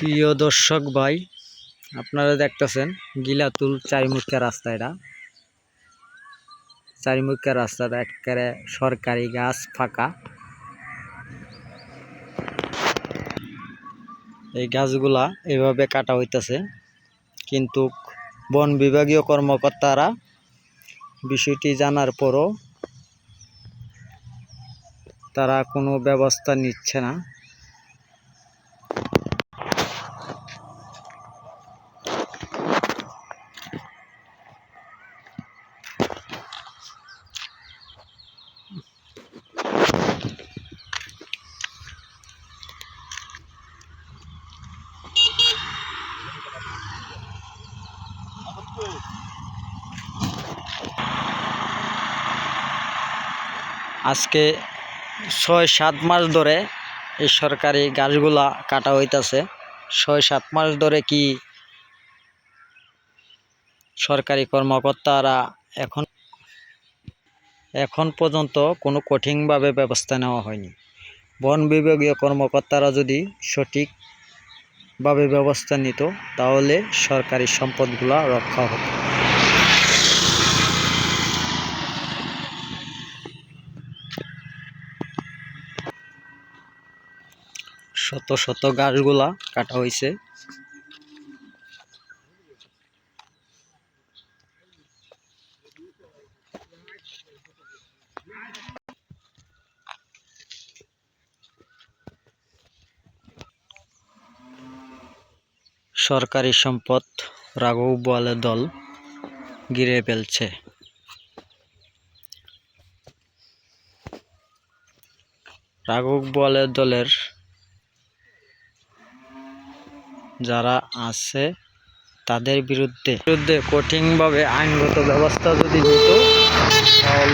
প্রিয় দর্শক ভাই, আপনারা দেখতেছেন গিলাতুল চারিমুখা রাস্তা। এটা চারিমুখা রাস্তাটা একেবারে সরকারি গাছ ফাঁকা। এই গাছগুলা এভাবে কাটা হইতেছে, কিন্তু বন বিভাগীয় কর্মকর্তারা বিষয়টি জানার পরও তারা কোনো ব্যবস্থা নিচ্ছে না। আজকে ৬-৭ মাস ধরে এই সরকারি গাছগুলা কাটা হইতাছে। ৬-৭ মাস ধরে কি সরকারি কর্মকর্তারা এখন পর্যন্ত কোনো কঠিনভাবে ব্যবস্থা নেওয়া হয়নি। বন বিভাগীয় কর্মকর্তারা যদি সঠিকভাবে ব্যবস্থা নিত, তাহলে সরকারি সম্পদগুলা রক্ষা হতো। শত শত গাছগুলা কাটা হয়েছে। সরকারি সম্পদ রাঘব বোয়ালের দল ঘিরে ফেলছে। রাঘব বোয়ালের দলের যারা আছে তাদের বিরুদ্ধে কঠিনভাবে আইনগত ব্যবস্থা যদি নিত, তাহলে